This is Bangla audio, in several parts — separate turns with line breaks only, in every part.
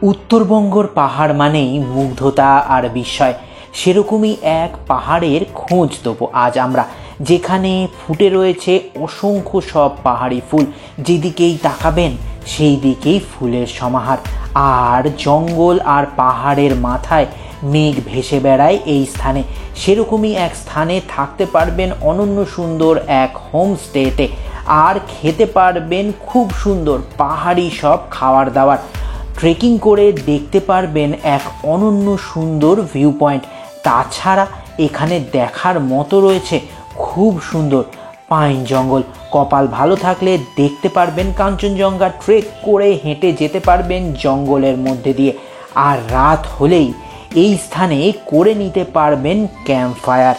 উত্তরবঙ্গর পাহাড় মানেই মুগ্ধতা আর বিস্ময়। সেরকমই এক পাহাড়ের খোঁজ দেবো আজ আমরা, যেখানে ফুটে রয়েছে অসংখ্য সব পাহাড়ি ফুল। যেদিকেই তাকাবেন সেই দিকেই ফুলের সমাহার, আর জঙ্গল আর পাহাড়ের মাথায় মেঘ ভেসে বেড়ায় এই স্থানে। সেরকমই এক স্থানে থাকতে পারবেন অনন্য সুন্দর এক হোমস্টেতে, আর খেতে পারবেন খুব সুন্দর পাহাড়ি সব খাবার দাবার। ট্রেকিং করে দেখতে পারবেন এক অনন্য সুন্দর ভিউ পয়েন্ট। তাছাড়া এখানে দেখার মতো রয়েছে খুব সুন্দর পাইন জঙ্গল। কপাল ভালো থাকলে দেখতে পারবেন কাঞ্চনজঙ্ঘা। ট্রেক করে হেঁটে যেতে পারবেন জঙ্গলের মধ্যে দিয়ে, আর রাত হলেই এই স্থানে করে নিতে পারবেন ক্যাম্প ফায়ার।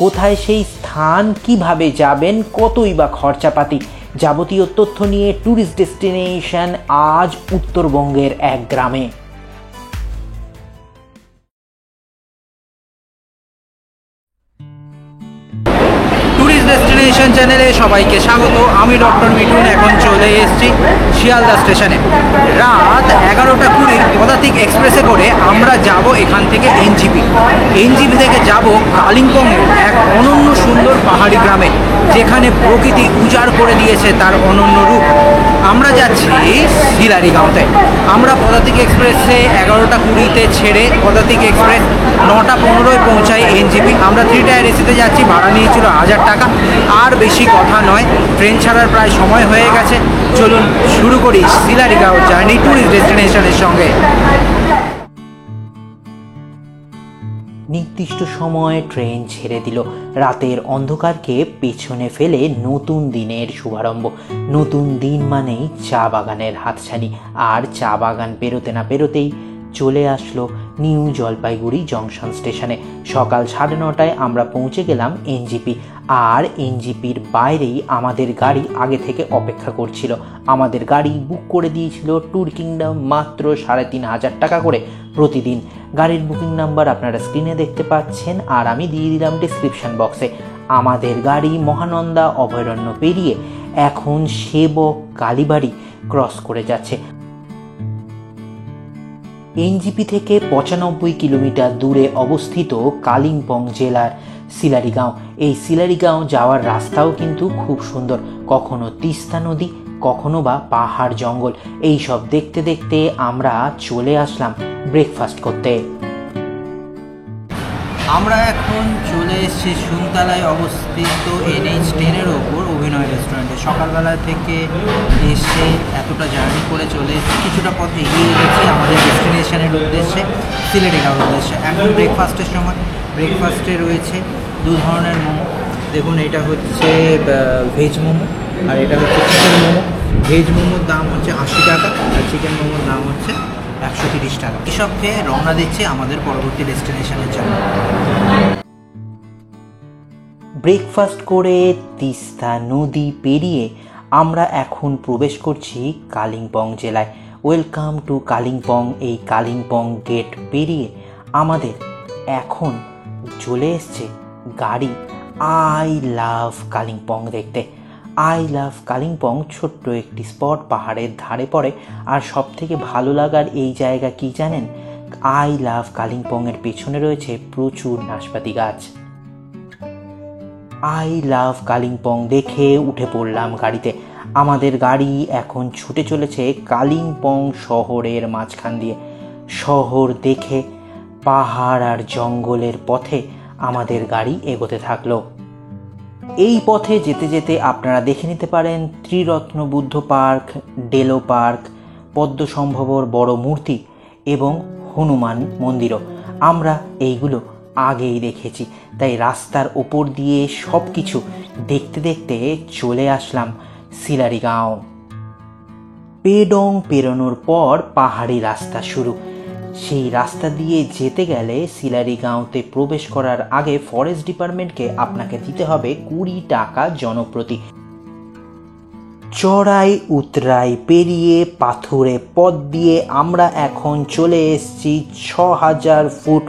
কোথায় সেই স্থান, কিভাবে যাবেন, কতই বা খরচাপাতি, যাবতীয় তথ্য নিয়ে ট্যুরিস্ট ডেস্টিনেশন আজ উত্তরবঙ্গের এক গ্রামে।
ট্যুরিস্ট ডেস্টিনেশন চ্যানেলে সবাইকে স্বাগত। আমি ডক্টর মিঠুন। এখন চলে এসেছি শিয়ালদা স্টেশনে। রাত 11:20 পদাতিক এক্সপ্রেসে করে আমরা যাব এখান থেকে এনজিপি থেকে যাব কালিম্পংয়ের এক অনন্য সুন্দর পাহাড়ি গ্রামে, যেখানে প্রকৃতি উজাড় করে দিয়েছে তার অনন্য রূপ। আমরা যাচ্ছি শিলারিগাঁওতে। আমরা পদাতিক এক্সপ্রেসে 11:20 ছেড়ে পদাতিক এক্সপ্রেস 9:15 পৌঁছাই এনজিপি। আমরা 3 টায়ার এসিতে যাচ্ছি, ভাড়া নিয়েছিল 1000 টাকা। আর বেশি কথা নয়, ট্রেন ছাড়ার প্রায় সময় হয়ে গেছে। চলুন শুরু করি শিলারিগাঁও জার্নি ট্যুরিস্ট ডেস্টিনেশনের সঙ্গে।
নির্দিষ্ট সময়ে ট্রেন ছেড়ে দিল। রাতের অন্ধকারকে পেছনে ফেলে নতুন দিনের শুভারম্ভ। নতুন দিন মানেই চা বাগানের হাতছানি, আর চা বাগান পেরোতে না পেরোতেই চলে আসলো নিউ জলপাইগুড়ি জংশন স্টেশনে। সকাল 9:30টায় আমরা পৌঁছে গেলাম এনজিপি, আর এনজিপির বাইরেই আমাদের গাড়ি আগে থেকে অপেক্ষা করছিল। আমাদের গাড়ি বুক করে দিয়েছিল ট্যুর কিংডম মাত্র 3500 টাকা করে প্রতিদিন। গাড়ির বুকিং নাম্বার আপনারা স্ক্রিনে দেখতে পাচ্ছেন, আর আমি দিয়ে দিলাম ডিসক্রিপশন বক্সে। আমাদের গাড়ি মহানন্দা অভয়ারণ্য পেরিয়ে এখন সেবক কালীবাড়ি ক্রস করে যাচ্ছে। এনজিপি থেকে 95 কিলোমিটার দূরে অবস্থিত কালিম্পং জেলার শিলারিগাঁও। এই শিলারিগাঁও যাওয়ার রাস্তাও কিন্তু খুব সুন্দর, কখনো তিস্তা নদী, কখনো বা পাহাড় জঙ্গল। এই সব দেখতে দেখতে আমরা চলে আসলাম ব্রেকফাস্ট করতে।
আমরা এখন চলে এসেছি সুনতলায় অবস্থিত NH10-এর ওপর অভিনয় রেস্টুরেন্টে। সকালবেলা থেকে এসে এতটা জার্নি করে চলে এসেছি, কিছুটা পথ এগিয়ে গেছি আমাদের ডেস্টিনেশনের উদ্দেশ্যে, শিলারিগাঁওর উদ্দেশ্যে। এখন ব্রেকফাস্টের সময়। ব্রেকফাস্টে রয়েছে 2 ধরনের মোমো। দেখুন, এটা হচ্ছে ভেজ মোমো, আর এটা হচ্ছে চিকেন মোমো। ভেজ মোমোর দাম হচ্ছে 80 টাকা, আর চিকেন মোমোর দাম হচ্ছে 130 টাকা। এসব খেয়ে রওনা দিচ্ছে আমাদের পরবর্তী ডেস্টিনেশনের জন্য।
ব্রেকফাস্ট করে তিস্তা নদী পেরিয়ে আমরা এখন প্রবেশ করছি কালিম্পং জেলায়। Welcome to Kalimpong. এই কালিম্পং গেট পেরিয়ে আমাদের এখন চলে এসছে গাড়ি আই লাভ কালিম্পং দেখতে। আই লাভ কালিম্পং ছোট্ট একটি স্পট, পাহাড়ের ধারে পড়ে। আর সব থেকে ভালো লাগার এই জায়গা কি জানেন? আই লাভ কালিম্পংয়ের পেছনে রয়েছে প্রচুর নাশপাতি গাছ। আই লাভ কালিম্পং দেখে উঠে পড়লাম গাড়িতে। আমাদের গাড়ি এখন ছুটে চলেছে কালিম্পং শহরের মাঝখান দিয়ে। শহর দেখে পাহাড় আর জঙ্গলের পথে আমাদের গাড়ি এগোতে থাকলো। এই পথে যেতে যেতে আপনারা দেখে নিতে পারেন ত্রিরত্ন বুদ্ধ পার্ক, ডেলো পার্ক, পদ্মসম্ভবর বড় মূর্তি এবং হনুমান মন্দিরও। আমরা এইগুলো আগেই দেখেছি, তাই রাস্তার ওপর দিয়ে সব কিছু দেখতে দেখতে চলে আসলাম শিলারিগাঁও। পেডং পেরোনোর পর পাহাড়ি রাস্তা শুরু। সেই রাস্তা দিয়ে যেতে গেলে শিলারিগাঁওতে প্রবেশ করার আগে ফরেস্ট ডিপার্টমেন্টকে আপনাকে দিতে হবে 20 টাকা জনপ্রতি। চড়াই উতরাই পেরিয়ে পাথুরে পথ দিয়ে আমরা এখন চলে এসেছি 6000 ফুট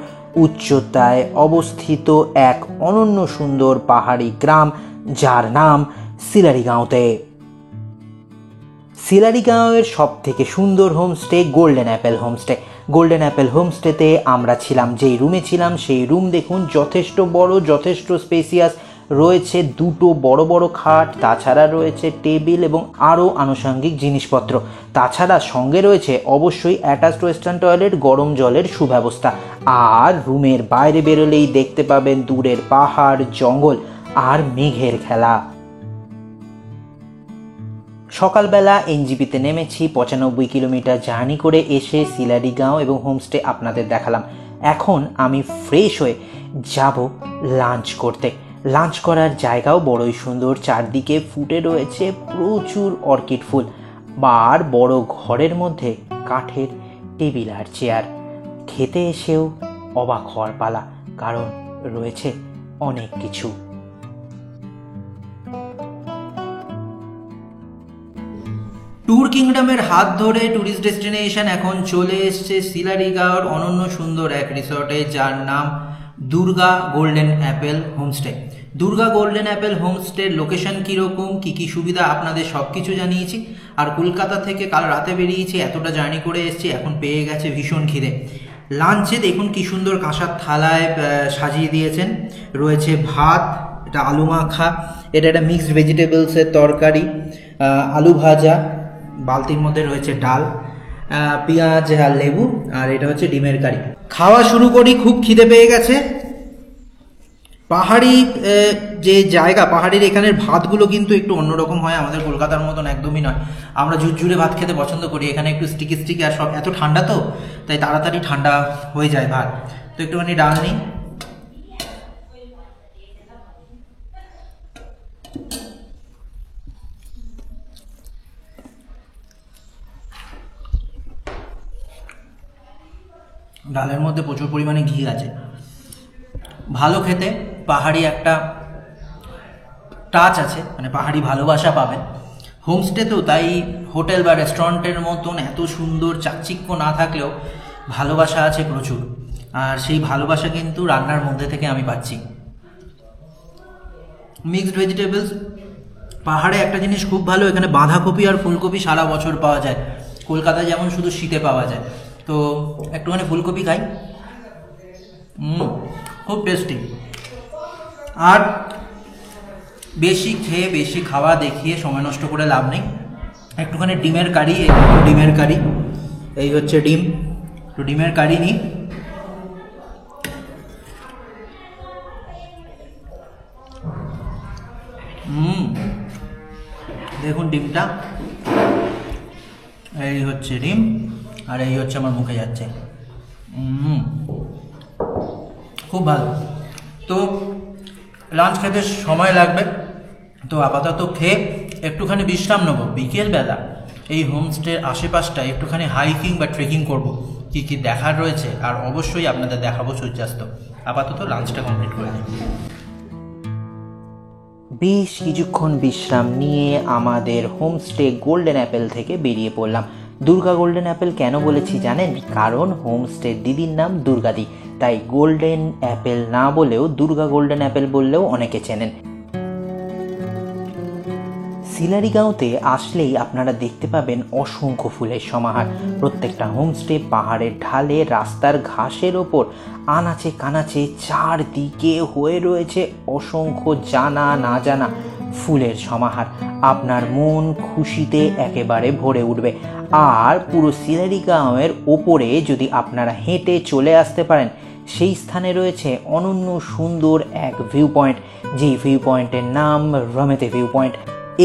উচ্চতায় অবস্থিত এক অনন্য সুন্দর পাহাড়ি গ্রাম, যার নাম শিলারিগাঁওতে। শিলারিগাঁওয়ের সব থেকে সুন্দর homestay golden apple homestay. Golden apple হোমস্টেতে আমরা ছিলাম, যেই রুমে ছিলাম সেই রুম দেখুন যথেষ্ট বড়, যথেষ্ট স্পেসিয়াস। রয়েছে দুটো বড় বড় খাট, তাছাড়া রয়েছে টেবিল এবং আরও আনুষঙ্গিক জিনিসপত্র। তাছাড়া সঙ্গে রয়েছে অবশ্যই অ্যাটাচড ওয়েস্টার্ন টয়লেট, গরম জলের সুব্যবস্থা। আর রুমের বাইরে বেরোলেই দেখতে পাবেন দূরের পাহাড়, জঙ্গল আর মেঘের খেলা। সকালবেলা এনজিপিতে নেমেছি, 95 কিলোমিটার জার্নি করে এসে শিলারিগাঁও এবং হোমস্টে আপনাদের দেখালাম। এখন আমি ফ্রেশ হয়ে যাব লাঞ্চ করতে। লাঞ্চ করার জায়গাও বড়ই সুন্দর, চারদিকে ফুটে রয়েছে প্রচুর অর্কিড ফুল। আর বড় ঘরের মধ্যে কাঠের টেবিল আর চেয়ার। খেতে এসেও অবাক হওয়ার পালা, কারণ রয়েছে অনেক কিছু।
ট্যুর কিংডমের হাত ধরে ট্যুরিস্ট ডেস্টিনেশন এখন চলে এসছে শিলারিগাঁওর অনন্য সুন্দর এক রিসর্টে, যার নাম Durga golden apple homestay. Durga golden apple হোমস্টের লোকেশন কীরকম, কী কী সুবিধা আপনাদের সব কিছু জানিয়েছি। আর কলকাতা থেকে কাল রাতে বেরিয়েছি, এতটা জার্নি করে এসেছি, এখন পেয়ে গেছে ভীষণ খিদে। লাঞ্চে দেখুন কি সুন্দর কাঁসার থালায় সাজিয়ে দিয়েছেন। রয়েছে ভাত, এটা আলু মাখা, এটা একটা মিক্সড ভেজিটেবলসের তরকারি, আলু ভাজা, বালতির মধ্যে রয়েছে ডাল, পেঁয়াজ আর লেবু, আর এটা হচ্ছে ডিমের কারি। খাওয়া শুরু করি, খুব খিদে পেয়ে গেছে। পাহাড়ি যে জায়গা, পাহাড়ির এখানের ভাতগুলো কিন্তু একটু অন্যরকম হয়, আমাদের কলকাতার মতন একদমই নয়। আমরা ঝুরঝুরে ভাত খেতে পছন্দ করি, এখানে একটু স্টিকি স্টিকি, আর সব এত ঠান্ডা তো, তাই তাড়াতাড়ি ঠান্ডা হয়ে যায় ভাত। তো একটুখানি ডাল নিই। ডালের মধ্যে প্রচুর পরিমাণে ঘি আছে, ভালো খেতে। পাহাড়ি একটা টাচ আছে, মানে পাহাড়ি ভালোবাসা পাবেন হোমস্টেতেও। তাই হোটেল বা রেস্টুরেন্টের মতন এত সুন্দর চাকচিক্য না থাকলেও ভালোবাসা আছে প্রচুর, আর সেই ভালোবাসা কিন্তু রান্নার মধ্যে থেকে আমি পাচ্ছি। মিক্সড ভেজিটেবলস, পাহাড়ে একটা জিনিস খুব ভালো, এখানে বাঁধাকপি আর ফুলকপি সারা বছর পাওয়া যায়। কলকাতায় যেমন শুধু শীতে পাওয়া যায়। তো একটুখানি ফুলকপি খাই, খুব টেস্টি। আর বেশি খেয়ে বেশি খাওয়া দেখিয়ে সময় নষ্ট করে লাভ নেই। একটুখানি ডিমের কারি, ডিমের কারি, এই হচ্ছে ডিম, তো ডিমের কারি নিই। দেখুন ডিমটা, এই হচ্ছে ডিম, আর এই হচ্ছে আমার মুখে যাচ্ছে। খুব ভালো। তো লাঞ্চ খেতে সময় লাগবে, তো আপাতত খেয়ে একটুখানি বিশ্রাম নেবো। বিকেলবেলা এই হোমস্টের আশেপাশটা একটুখানি হাইকিং বা ট্রেকিং করব, কী কী দেখার রয়েছে, আর অবশ্যই আপনাদের দেখাবো সূর্যাস্ত। আপাতত লাঞ্চটা কমপ্লিট করে নিই।
বেশ কিছুক্ষণ বিশ্রাম নিয়ে আমাদের হোমস্টে গোল্ডেন অ্যাপেল থেকে বেরিয়ে পড়লাম। দুর্গা গোল্ডেন অ্যাপেল কেন বলেছি জানেন? কারণ হোমস্টের দিদির নাম দুর্গাদি, তাই গোল্ডেন অ্যাপেল না বলেও দুর্গা গোল্ডেন অ্যাপেল বললেও অনেকে চেনেন। শিলারিগাঁওতে আসলেই আপনারা দেখতে পাবেন অসংখ্য ফুলের সমাহার। প্রত্যেকটা হোমস্টে পাহাড়ের ঢালে, রাস্তার ঘাসের ওপর আনাচে কানাচে চারদিকে হয়ে রয়েছে অসংখ্য জানা না জানা ফুলের সমাহার। আপনার মন খুশিতে একেবারে ভরে উঠবে। আর পুরো শিলারিগাঁওয়ের ওপরে যদি আপনারা হেঁটে চলে আসতে পারেন, সেই স্থানে রয়েছে অনন্য সুন্দর এক ভিউ পয়েন্ট, যেই ভিউ পয়েন্টের নাম রমেতে ভিউ পয়েন্ট।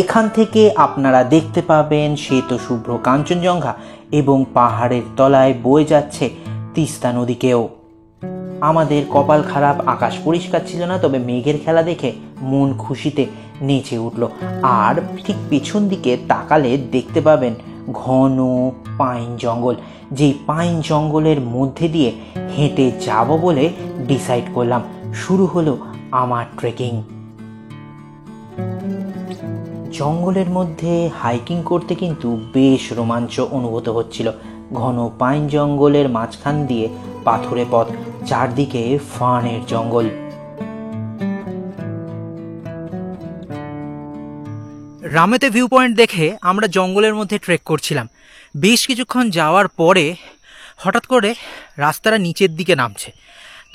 এখান থেকে আপনারা দেখতে পাবেন শ্বেত শুভ্র কাঞ্চনজঙ্ঘা এবং পাহাড়ের তলায় বয়ে যাচ্ছে তিস্তা নদীকেও। আমাদের কপাল খারাপ, আকাশ পরিষ্কার ছিল না, তবে মেঘের খেলা দেখে মন খুশিতে নেচে উঠল। আর ঠিক পেছন দিকে তাকালে দেখতে পাবেন ঘন পাইন জঙ্গল। যেই পাইন জঙ্গলের মধ্যে দিয়ে হেঁটে যাব বলে ডিসাইড করলাম। শুরু হলো আমার ট্রেকিং। জঙ্গলের মধ্যে হাইকিং করতে কিন্তু বেশ রোমাঞ্চ অনুভূত হচ্ছিল। ঘন পাইন জঙ্গলের মাঝখান দিয়ে পাথুরে পথ, চারদিকে ফার্নের জঙ্গল।
রামেতে ভিউ পয়েন্ট দেখে আমরা জঙ্গলের মধ্যে ট্রেক করছিলাম। বেশ কিছুক্ষণ যাওয়ার পরে হঠাৎ করে রাস্তাটা নিচের দিকে নামছে।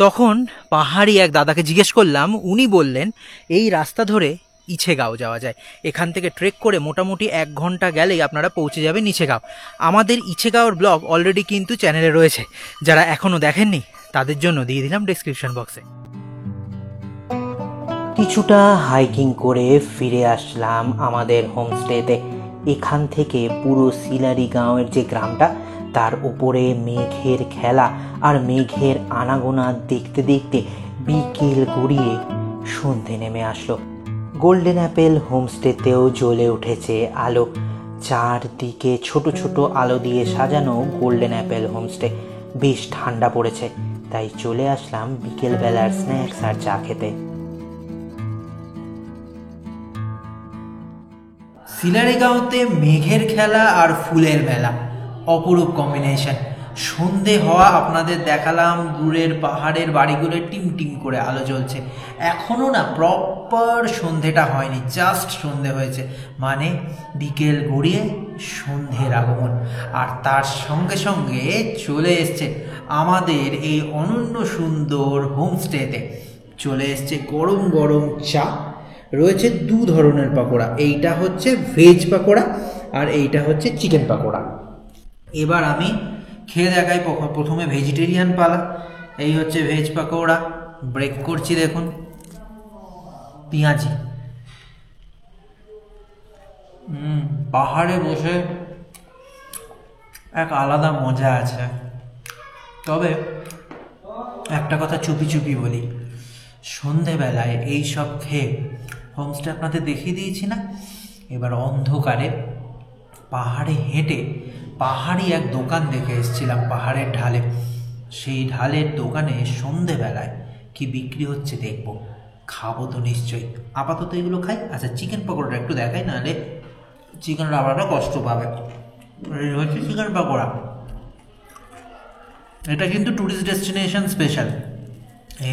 তখন পাহাড়ি এক দাদাকে জিজ্ঞেস করলাম, উনি বললেন এই রাস্তা ধরে ইছেগাঁও যাওয়া যায়। এখান থেকে ট্রেক করে মোটামুটি 1 ঘন্টা গেলেই আপনারা পৌঁছে যাবেন ইছেগাঁও। আমাদের ইছেগাঁওর ব্লগ অলরেডি কিন্তু চ্যানেলে রয়েছে, যারা এখনও দেখেননি তাদের জন্য দিয়ে দিলাম ডেসক্রিপশন বক্সে।
কিছুটা হাইকিং করে ফিরে আসলাম আমাদের হোমস্টেতে। এখান থেকে পুরো শিলারি গাঁওয়ের যে গ্রামটা, তার উপরে মেঘের খেলা আর মেঘের আনাগোনা দেখতে দেখতে বিকেল গড়িয়ে সন্ধে নেমে আসলো। গোল্ডেন অ্যাপেল হোমস্টেতেও জ্বলে উঠেছে আলো। চারদিকে ছোট ছোট আলো দিয়ে সাজানো গোল্ডেন অ্যাপেল হোমস্টে। বেশ ঠান্ডা পড়েছে, তাই চলে আসলাম বিকেলবেলার স্ন্যাক্স আর চা খেতে।
শিলারি গাঁওতে মেঘের খেলা আর ফুলের মেলা, অপরূপ কম্বিনেশন। সন্ধে হওয়া আপনাদের দেখালাম, দূরের পাহাড়ের বাড়িগুলো টিম টিম করে আলো জ্বলছে। এখনও না প্রপার সন্ধেটা হয়নি, জাস্ট সন্ধে হয়েছে, মানে বিকেল গড়িয়ে সন্ধ্যের আগমন। আর তার সঙ্গে সঙ্গে চলে এসছে আমাদের এই অনন্য সুন্দর হোমস্টেতে চলে এসছে গরম গরম চা, রয়েছে 2 ধরনের পাকোড়া। এইটা হচ্ছে ভেজ পাকোড়া আর এইটা হচ্ছে চিকেন পাকোড়া। এবার আমি খেয়ে দেখাই। প্রথমে ভেজিটেরিয়ান পালা। এই হচ্ছে ভেজ পাকোড়া, ব্রেক করছি দেখুন, পেঁয়াজি। পাহাড়ে বসে এক আলাদা মজা আছে। তবে একটা কথা চুপি চুপি বলি, সন্ধেবেলায় এই সব খেয়ে হোমস্টে আপনাদের দেখিয়ে দিয়েছি না, এবার অন্ধকারে পাহাড়ে হেঁটে পাহাড়ি এক দোকান দেখে এসেছিলাম পাহাড়ের ঢালে। সেই ঢালের দোকানে সন্ধেবেলায় কি বিক্রি হচ্ছে দেখব, খাবো তো নিশ্চয়ই। আপাতত এগুলো খাই। আচ্ছা, চিকেন পকোড়াটা একটু দেখাই, নাহলে চিকেন রাবারটা কষ্ট পাবে। এই হচ্ছে চিকেন পকোড়া। এটা কিন্তু ট্যুরিস্ট ডেস্টিনেশন স্পেশাল।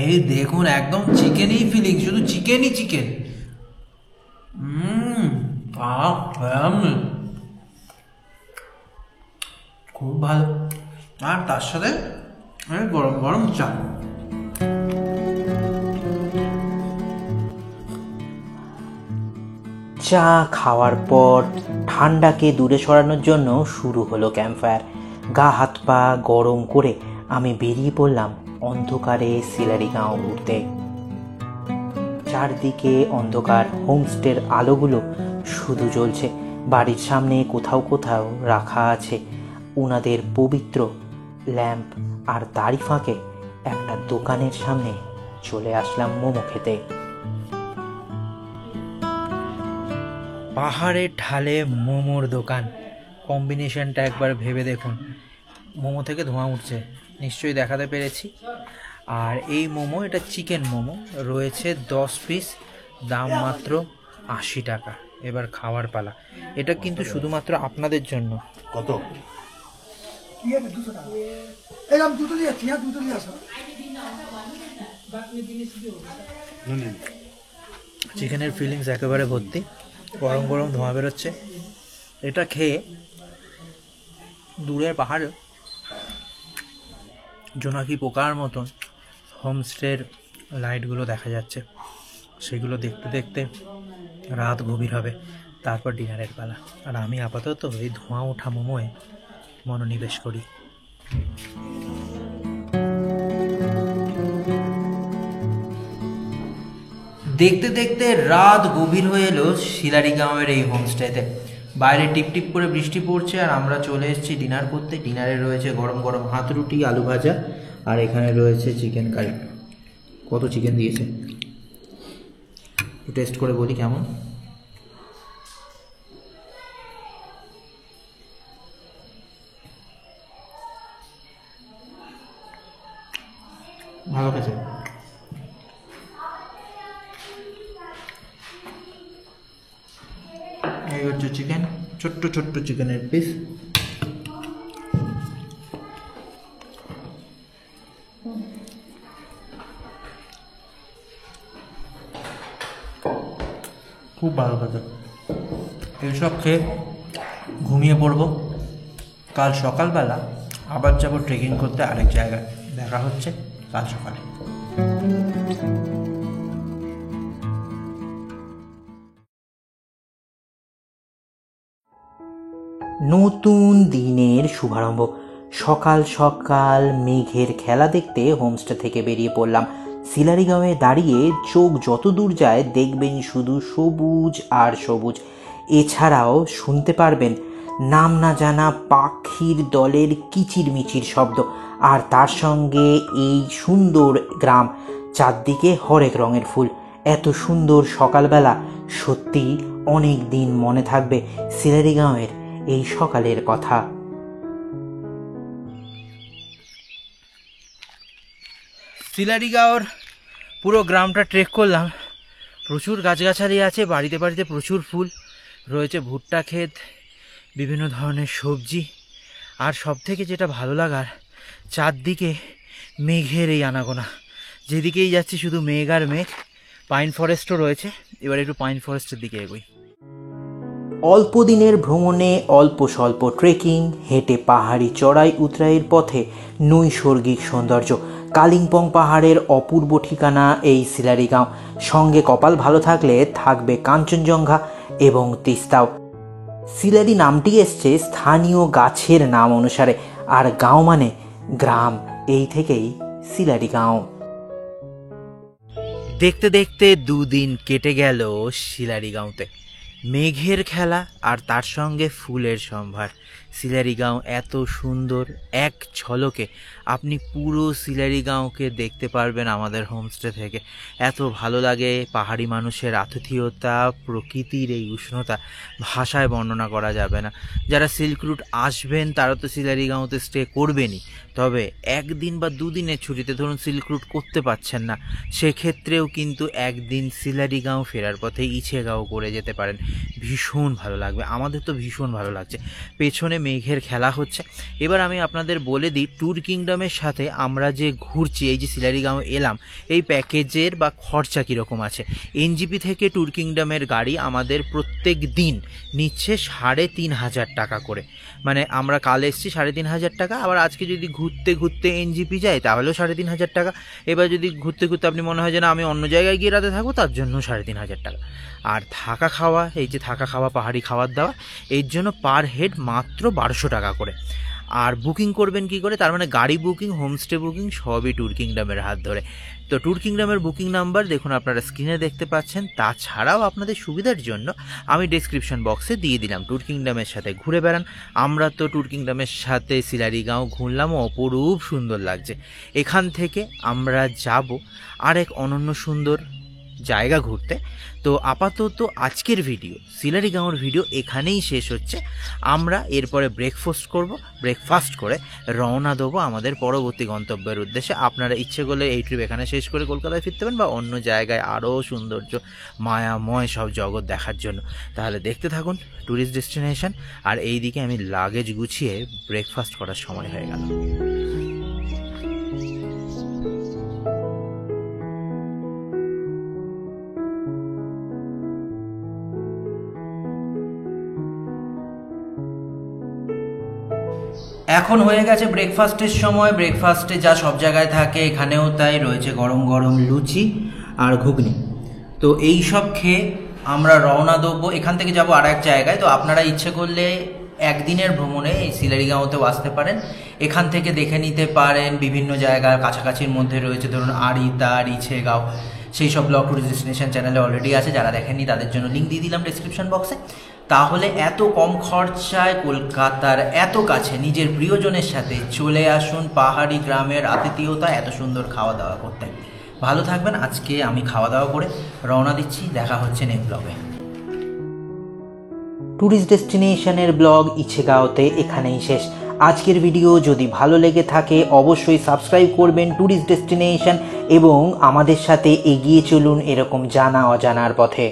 এই দেখুন, একদম চিকেনই ফিলিং, শুধু চিকেনই চিকেন। খুব ভালো। আর তার সাথে গরম গরম চা।
চা খাওয়ার পর ঠান্ডাকে দূরে সরানোর জন্য শুরু হলো ক্যাম্পফায়ার। গা হাত পা গরম করে আমি বেরিয়ে পড়লাম অন্ধকারে শিলারি গাঁও ঘুরতে। চারদিকে অন্ধকার, হোমস্টের আলোগুলো শুধু জ্বলছে। বাড়ির সামনে কোথাও কোথাও রাখা আছে ওনাদের পবিত্র ল্যাম্প, আর তারই ফাঁকে একটা দোকানের সামনে চলে আসলাম মোমো খেতে।
পাহাড়ের ঢালে মোমোর দোকান, কম্বিনেশনটা একবার ভেবে দেখুন। মোমো থেকে ধোঁয়া উঠছে, নিশ্চয়ই দেখাতে পেরেছি। আর এই মোমো, এটা চিকেন মোমো, রয়েছে 10 পিস, দাম মাত্র 80 টাকা। এবার খাওয়ার পালা। এটা কিন্তু শুধুমাত্র আপনাদের জন্য।
কত?
চিকেনের ফিলিংস একেবারে ভর্তি, গরম গরম ধোঁয়া বেরোচ্ছে। এটা খেয়ে দূরের পাহাড়ে জোনাকি পোকার মতন হোমস্টের লাইটগুলো দেখা যাচ্ছে। সেগুলো দেখতে দেখতে রাত গভীর হবে, তারপর ডিনারের পালা। আর আমি আপাতত এই ধোঁয়া ওঠা মোমোয় মনোনিবেশ করি। দেখতে দেখতে রাত গভীর হয়ে এলো শিলারি গাঁওয়ের এই হোমস্টেতে। বাইরে টিপটিপ করে বৃষ্টি পড়ছে, আর আমরা চলে এসেছি ডিনার করতে। ডিনারে রয়েছে গরম গরম হাত রুটি, আলু ভাজা, আর এখানে রয়েছে চিকেন কারি। কত চিকেন দিয়েছে টেস্ট করে বলি কেমন। ভালো খেয়েছে। এই হচ্ছে চিকেন, ছোট্ট ছোট্ট চিকেনের পিস। খুব ভালো খেতে। এইসব খেয়ে ঘুমিয়ে পড়বো। কাল সকালবেলা আবার যাব ট্রেকিং করতে আরেক জায়গায়। দেখা হচ্ছে কাল সকালে।
নতুন দিনের শুভারম্ভ। সকাল সকাল মেঘের খেলা দেখতে হোমস্টে থেকে বেরিয়ে পড়লাম। সিলারিগাঁওয়ে দাঁড়িয়ে চোখ যত দূর যায় দেখবেন শুধু সবুজ আর সবুজ। এছাড়াও শুনতে পারবেন নাম না জানা পাখির দলের কিচিরমিচির শব্দ, আর তার সঙ্গে এই সুন্দর গ্রাম, চারদিকে হরেক রঙের ফুল। এত সুন্দর সকালবেলা সত্যি অনেক দিন মনে থাকবে সিলারিগাঁওয়ের এই সকালের কথা।
সিলারিগাঁওর পুরো গ্রামটা ট্রেক করলাম। প্রচুর গাছগাছালি আছে, বাড়িতে বাড়িতে প্রচুর ফুল রয়েছে, ভুট্টা ক্ষেত, বিভিন্ন ধরনের সবজি, আর সব থেকে যেটা ভালো লাগার, চারদিকে মেঘের এই আনাগোনা। যেদিকেই যাচ্ছি শুধু মেঘ আর মেঘ। পাইন ফরেস্টও রয়েছে। এবার একটু পাইন ফরেস্টের দিকে এগোই।
অল্প দিনের ভ্রমণে অল্প স্বল্প ট্রেকিং, হেঁটে পাহাড়ি চড়াই উতরাইয়ের পথে নৈসর্গিক সৌন্দর্য। কালিম্পং পাহাড়ের অপূর্ব ঠিকানা এই সিলারিগাঁও। সঙ্গে কপাল ভালো থাকলে থাকবে কাঞ্চনজঙ্ঘা এবং তিস্তাও। সিলারি নামটি এসছে স্থানীয় গাছের নাম অনুসারে, আর গাঁও মানে গ্রাম, এই থেকেই সিলারিগাঁও।
দেখতে দেখতে দুদিন কেটে গেল সিলারিগাঁওতে। মেঘের খেলা আর তার সঙ্গে ফুলের সম্ভার। সিলারিগাঁও এত সুন্দর, এক ঝলকে আপনি পুরো সিলারিগাঁওকে দেখতে পারবেন আমাদের হোমস্টে থেকে। এত ভালো লাগে, পাহাড়ি মানুষের আতিথেয়তা, প্রকৃতির এই উষ্ণতা ভাষায় বর্ণনা করা যাবে না। যারা সিল্ক রুট আসবেন তারা তো সিলারিগাঁওতে স্টে করবেনই, তবে একদিন বা দুদিনের ছুটিতে ধরুন সিল্ক রুট করতে পারছেন না, সেক্ষেত্রেও কিন্তু একদিন সিলারিগাঁও ফেরার পথে ইছেগাঁও করে যেতে পারেন। ভীষণ ভালো লাগবে, আমাদের তো ভীষণ ভালো লাগছে। পেছনে মেঘের খেলা হচ্ছে। এবার আমি আপনাদের বলে দিই ট্যুর কিংডমের সাথে আমরা যে ঘুরছি, এই যে সিলারিগাঁও এলাম, এই প্যাকেজের বা খরচা কীরকম আছে। এনজিপি থেকে ট্যুর কিংডমের গাড়ি আমাদের প্রত্যেক দিন নিচ্ছে ৩,৫০০ টাকা করে। মানে আমরা কাল এসেছি ৩,৫০০ টাকা, আবার আজকে যদি ঘুরতে ঘুরতে এনজিপি যাই তাহলেও ৩,৫০০ টাকা। এবার যদি ঘুরতে ঘুরতে আপনি মনে হয় যে না আমি অন্য জায়গায় গিয়ে রাতে থাকবো, তার জন্য ৩,৫০০ টাকা। আর থাকা খাওয়া, এই যে থাকা খাওয়া পাহাড়ি খাবার দাওয়া, এর জন্য পার হেড মাত্র ১২০০ টাকা করে। আর বুকিং করবেন কি করে, তার মানে গাড়ি বুকিং, হোমস্টে বুকিং সবই ট্যুর কিংডমের হাত ধরে। তো ট্যুর কিংডমের বুকিং নাম্বার দেখুন আপনারা স্ক্রিনে দেখতে পাচ্ছেন। তাছাড়াও আপনাদের সুবিধার জন্য আমি ডেসক্রিপশন বক্সে দিয়ে দিলাম, ট্যুর কিংডমের সাথে ঘুরে বেড়ান। আমরা তো ট্যুর কিংডমের সাথে সিলারিগাঁও ঘুরলাম, অপরূপ সুন্দর লাগছে। এখান থেকে আমরা যাব আরেক অনন্য সুন্দর জায়গা ঘুরতে। তো আপাতত আজকের ভিডিও, সিলারিগাঁওর ভিডিও এখানেই শেষ হচ্ছে। আমরা এরপরে ব্রেকফাস্ট করে রওনা দেবো আমাদের পরবর্তী গন্তব্যের উদ্দেশ্যে। আপনারা ইচ্ছে করলে এই ট্রিপ এখানে শেষ করে কলকাতায় ফিরতে পারেন, বা অন্য জায়গায় আরও সৌন্দর্য মায়াময় সব জগৎ দেখার জন্য। তাহলে দেখতে থাকুন ট্যুরিস্ট ডেস্টিনেশন। আর এই দিকে আমি লাগেজ গুছিয়ে ব্রেকফাস্ট করার সময় হয়ে গেল। এখন হয়ে গেছে ব্রেকফাস্টের সময়। ব্রেকফাস্টে যা সব জায়গায় থাকে এখানেও তাই রয়েছে, গরম গরম লুচি আর ঘুগনি। তো এই সব খেয়ে আমরা রওনা দেবো, এখান থেকে যাব আর এক জায়গায়। তো আপনারা ইচ্ছে করলে একদিনের ভ্রমণে এই সিলারিগাঁওতেও আসতে পারেন। এখান থেকে দেখে নিতে পারেন বিভিন্ন জায়গার কাছাকাছির মধ্যে রয়েছে, ধরুন আড়িদার, ইছেগাঁও, সেই সব ব্লগ ট্যুরিস্ট ডেস্টিনেশন চ্যানেলে অলরেডি আছে। যারা দেখেননি তাদের জন্য লিঙ্ক দিয়ে দিলাম ডেসক্রিপশন বক্সে। তাহলে এত কম খরচায় কলকাতার এত কাছে নিজের প্রিয়জনের সাথে চলে আসুন পাহাড়ি গ্রামের আতিথেয়তা, এত সুন্দর খাওয়া দাওয়া করতে। ভালো থাকবেন। আজকে আমি খাওয়া দাওয়া করে রওনা দিচ্ছি, দেখা হচ্ছে নেক্সট ব্লগে।
ট্যুরিস্ট ডেস্টিনেশনের ব্লগ ইছেগাঁওতে এখানেই শেষ। আজকের ভিডিও যদি ভালো লেগে থাকে অবশ্যই সাবস্ক্রাইব করবেন ট্যুরিস্ট ডেস্টিনেশন, এবং আমাদের সাথে এগিয়ে চলুন এরকম জানা অজানার পথে।